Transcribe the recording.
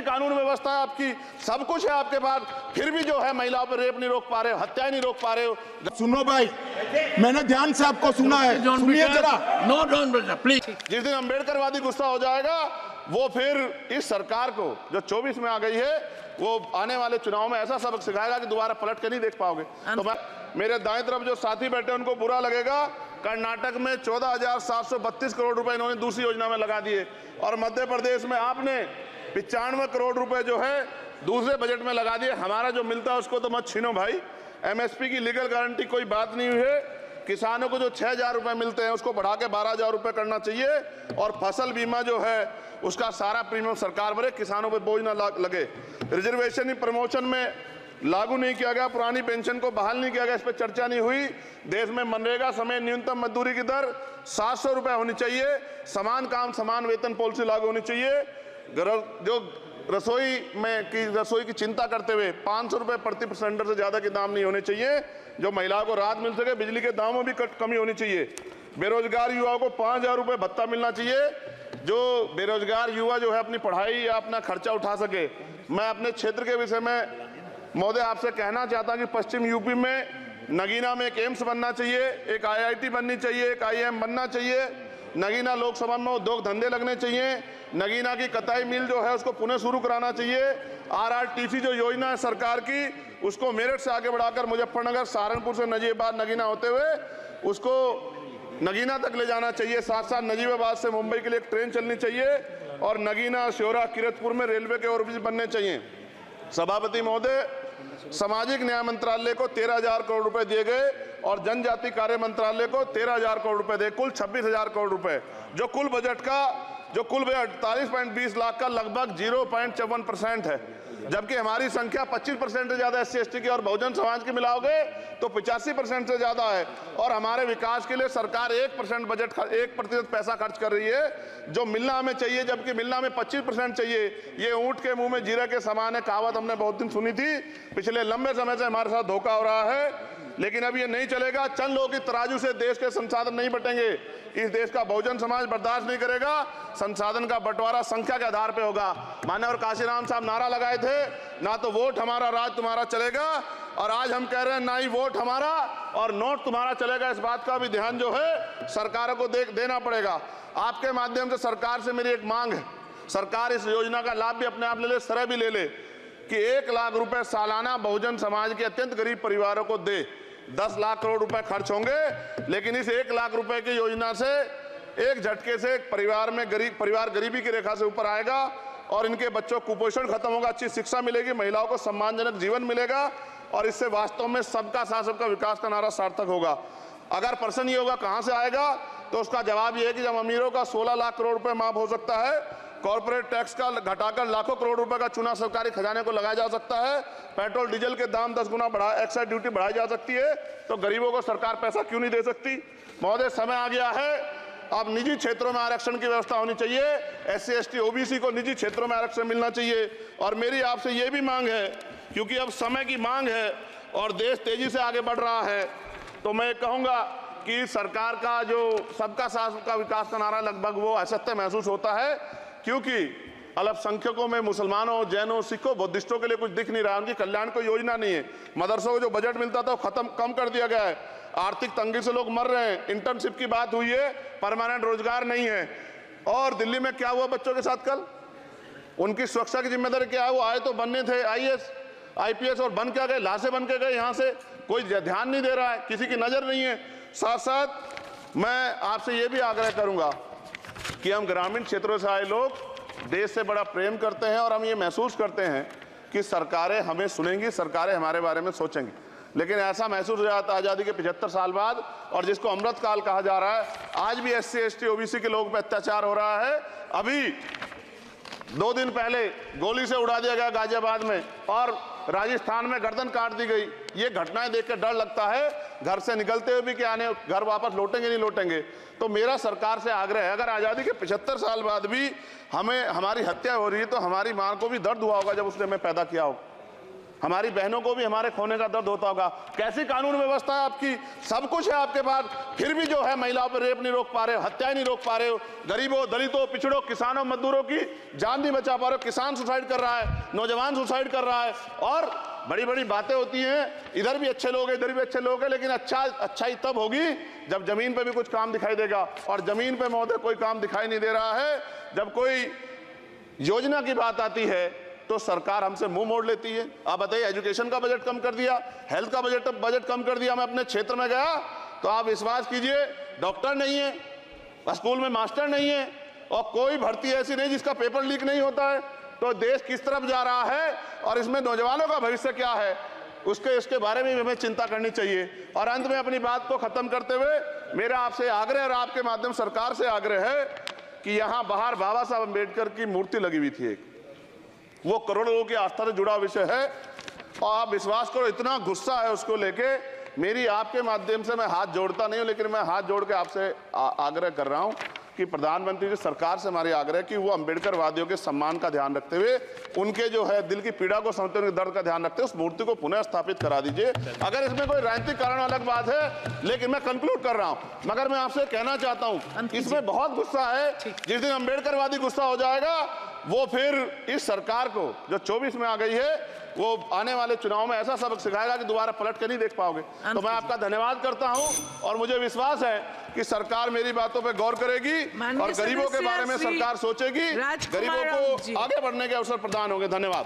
कानून व्यवस्था है आपकी, सब कुछ है आपके पास, फिर भी जो है महिलाओं पर रेप नहीं रोक पा रहे हो, हत्याएं नहीं रोक पा रहे हो। सुनो भाई, मैंने ध्यान से आपको सुना है, सुनिए जरा। No don't please. जिस दिन अम्बेडकरवादी गुस्सा हो जाएगा वो फिर इस सरकार को जो 24 में आ गई है वो आने वाले चुनाव में ऐसा सबक सिखाएगा कि दोबारा पलट के नहीं देख पाओगे। तो मैं, मेरे दाएं तरफ जो साथी बैठे उनको बुरा लगेगा, कर्नाटक में 14,732 करोड़ रुपए इन्होंने दूसरी योजना में लगा दिए और मध्य प्रदेश में आपने 95 करोड़ रुपए जो है दूसरे बजट में लगा दिए। हमारा जो मिलता है उसको तो मत छीनो भाई। एमएसपी की लीगल गारंटी कोई बात नहीं हुई है। किसानों को जो 6,000 रुपए मिलते हैं उसको बढ़ा के 12,000 रुपए करना चाहिए और फसल बीमा जो है उसका सारा प्रीमियम सरकार भरे, किसानों पर बोझ ना लगे। रिजर्वेशन प्रमोशन में लागू नहीं किया गया, पुरानी पेंशन को बहाल नहीं किया गया, इस पर चर्चा नहीं हुई। देश में मनरेगा समय न्यूनतम मजदूरी की दर 700 रुपए होनी चाहिए, समान काम समान वेतन पॉलिसी लागू होनी चाहिए। जो रसोई की चिंता करते हुए 500 रुपए प्रति सिलेंडर से ज्यादा के दाम नहीं होने चाहिए, जो महिलाओं को राहत मिल सके। बिजली के दामों में भी कमी होनी चाहिए। बेरोजगार युवाओं को 5,000 रुपए भत्ता मिलना चाहिए, जो बेरोजगार युवा जो है अपनी पढ़ाई या अपना खर्चा उठा सके। मैं अपने क्षेत्र के विषय में महोदय आपसे कहना चाहता हूं कि पश्चिम यूपी में नगीना में एक एम्स बनना चाहिए, एक IIT बननी चाहिए, एक IIM बनना चाहिए। नगीना लोकसभा में उद्योग धंधे लगने चाहिए। नगीना की कताई मिल जो है उसको पुनः शुरू कराना चाहिए। RRTC जो योजना है सरकार की उसको मेरठ से आगे बढ़ाकर मुजफ्फरनगर, सहारनपुर से नजीबाबाद नगीना होते हुए उसको नगीना तक ले जाना चाहिए। साथ साथ नजीबाबाद से मुंबई के लिए एक ट्रेन चलनी चाहिए और नगीना, श्योरा, किरतपुर में रेलवे के ओवरब्रिज बनने चाहिए। सभापति महोदय, सामाजिक न्याय मंत्रालय को 13,000 करोड़ रुपए दिए गए और जनजाति कार्य मंत्रालय को 13,000 करोड़ रुपए दिए, कुल 26,000 करोड़ रुपए, जो कुल बजट 48.20 लाख का लगभग 0.54% है। जबकि हमारी संख्या 25% से ज्यादा SC ST की और बहुजन समाज की मिलाओगे तो 85% से ज्यादा है। और हमारे विकास के लिए सरकार 1% बजट 1% पैसा खर्च कर रही है, जो मिलना हमें चाहिए, जबकि मिलना हमें 25% चाहिए। ये ऊंट के मुंह में जीरा के समान है, कहावत हमने बहुत दिन सुनी थी। पिछले लंबे समय से हमारे साथ धोखा हो रहा है, लेकिन अब ये नहीं चलेगा। चंद लोगों की तराजू से देश के संसाधन नहीं बटेंगे। इस देश का बहुजन समाज बर्दाश्त नहीं करेगा। संसाधन का बंटवारा संख्या के आधार पे होगा। माननीय काशीराम साहब नारा लगाए थे, ना तो वोट हमारा राज तुम्हारा चलेगा, और आज हम कह रहे हैं ना ही वोट हमारा और नोट तुम्हारा चलेगा। इस बात का भी ध्यान जो है सरकारों को देना पड़ेगा। आपके माध्यम से सरकार से मेरी एक मांग है, सरकार इस योजना का लाभ भी अपने आप ले ले, सरह भी ले ले कि 1 लाख रुपए सालाना बहुजन समाज के अत्यंत गरीब परिवारों को दे। 10 लाख करोड़ रुपए खर्च होंगे, लेकिन इस 1 लाख रुपए की योजना से एक झटके से परिवार गरीबी की रेखा से ऊपर आएगा और इनके बच्चों को कुपोषण खत्म होगा, अच्छी शिक्षा मिलेगी, महिलाओं को सम्मानजनक जीवन मिलेगा और इससे वास्तव में सबका साथ सबका विकास का नारा सार्थक होगा। अगर प्रश्न ये होगा कहां से आएगा, तो उसका जवाब ये है कि जब अमीरों का 16 लाख करोड़ रुपए माफ हो सकता है, कॉर्पोरेट टैक्स का घटाकर लाखों करोड़ रुपए का चुना सरकारी खजाने को लगाया जा सकता है, पेट्रोल डीजल के दाम 10 गुना एक्साइज ड्यूटी बढ़ाई जा सकती है, तो गरीबों को सरकार पैसा क्यों नहीं दे सकती। महोदय, समय आ गया है, अब निजी क्षेत्रों में आरक्षण की व्यवस्था होनी चाहिए। SC ST OBC को निजी क्षेत्रों में आरक्षण मिलना चाहिए। और मेरी आपसे ये भी मांग है, क्योंकि अब समय की मांग है और देश तेजी से आगे बढ़ रहा है, तो मैं कहूँगा कि सरकार का जो सबका साथ सबका विकास का नारा लगभग वो असत्य महसूस होता है, क्योंकि अल्पसंख्यकों में मुसलमानों, जैनों, सिखों, बुद्धिस्टों के लिए कुछ दिख नहीं रहा, उनकी कल्याण कोई योजना नहीं है। मदरसों को जो बजट मिलता था वो कम कर दिया गया है। आर्थिक तंगी से लोग मर रहे हैं। इंटर्नशिप की बात हुई है, परमानेंट रोजगार नहीं है। और दिल्ली में क्या हुआ बच्चों के साथ कल, उनकी सुरक्षा की जिम्मेदारी क्या है? वो आए तो बनने थे IAS IPS और बन क्या गए, लाशें बन के गए। यहाँ से कोई ध्यान नहीं दे रहा है, किसी की नजर नहीं है। साथ साथ मैं आपसे ये भी आग्रह करूंगा कि हम ग्रामीण क्षेत्रों से आए लोग देश से बड़ा प्रेम करते हैं और हम ये महसूस करते हैं कि सरकारें हमें सुनेंगी, सरकारें हमारे बारे में सोचेंगी। लेकिन ऐसा महसूस हो जाता है आज़ादी के 75 साल बाद, और जिसको अमृत काल कहा जा रहा है, आज भी SC ST OBC के लोगों पर अत्याचार हो रहा है। अभी 2 दिन पहले गोली से उड़ा दिया गया गाजियाबाद में और राजस्थान में गर्दन काट दी गई। ये घटनाएं देख के डर लगता है, घर से निकलते हुए भी कि आने घर वापस लौटेंगे नहीं लौटेंगे। तो मेरा सरकार से आग्रह है, अगर आज़ादी के 75 साल बाद भी हमारी हत्या हो रही है, तो हमारी मां को भी दर्द हुआ होगा जब उसने हमें पैदा किया हो। हमारी बहनों को भी हमारे खोने का दर्द होता होगा। कैसी कानून व्यवस्था है आपकी, सब कुछ है आपके पास, फिर भी जो है महिलाओं पर रेप नहीं रोक पा रहे हो, हत्याएं नहीं रोक पा रहे हो, गरीबों, दलितों, पिछड़ों, किसानों, मजदूरों की जान नहीं बचा पा रहे हो। किसान सुसाइड कर रहा है, नौजवान सुसाइड कर रहा है, और बड़ी बड़ी बातें होती हैं, इधर भी अच्छे लोग हैं, इधर भी अच्छे लोग हैं, लेकिन अच्छाई तब होगी जब जमीन पे भी कुछ काम दिखाई देगा। और जमीन पे महोदय कोई काम दिखाई नहीं दे रहा है। जब कोई योजना की बात आती है तो सरकार हमसे मुंह मोड़ लेती है। आप बताइए, एजुकेशन का बजट कम कर दिया, हेल्थ का बजट कम कर दिया। मैं अपने क्षेत्र में गया तो आप विश्वास कीजिए, डॉक्टर नहीं है, स्कूल में मास्टर नहीं है, और कोई भर्ती ऐसी नहीं जिसका पेपर लीक नहीं होता है। तो देश किस तरफ जा रहा है और इसमें नौजवानों का भविष्य क्या है, इसके बारे में हमें चिंता करनी चाहिए। और अंत में अपनी बात को खत्म करते हुए मेरा आपसे आग्रह और आपके माध्यम सरकार से आग्रह है कि यहाँ बाहर बाबा साहब अम्बेडकर की मूर्ति लगी हुई थी एक, वो करोड़ों लोगों की आस्था से जुड़ा विषय है, और आप विश्वास करो इतना गुस्सा है उसको लेके। मेरी आपके माध्यम से, मैं हाथ जोड़ता नहीं हूं, लेकिन मैं हाथ जोड़ के आपसे आग्रह कर रहा हूं कि प्रधानमंत्री जी, सरकार से हमारी आग्रह कि वो अम्बेडकर वादियों के सम्मान का ध्यान रखते हुए, उनके जो है दिल की पीड़ा को समझते हुए, दर्द का ध्यान रखते हुए उस मूर्ति को पुनः स्थापित करा दीजिए। अगर इसमें कोई राजनीतिक कारण अलग बात है, लेकिन मैं कंक्लूड कर रहा हूं। मगर मैं आपसे कहना चाहता हूं, इसमें बहुत गुस्सा है। जिस दिन अम्बेडकरवादी गुस्सा हो जाएगा, वो फिर इस सरकार को जो 24 में आ गई है, वो आने वाले चुनाव में ऐसा सबक सिखाएगा कि दोबारा पलट के नहीं देख पाओगे। तो मैं आपका धन्यवाद करता हूं, और मुझे विश्वास है कि सरकार मेरी बातों पे गौर करेगी और गरीबों के बारे में सरकार सोचेगी, गरीबों को आगे बढ़ने के अवसर प्रदान होंगे। धन्यवाद।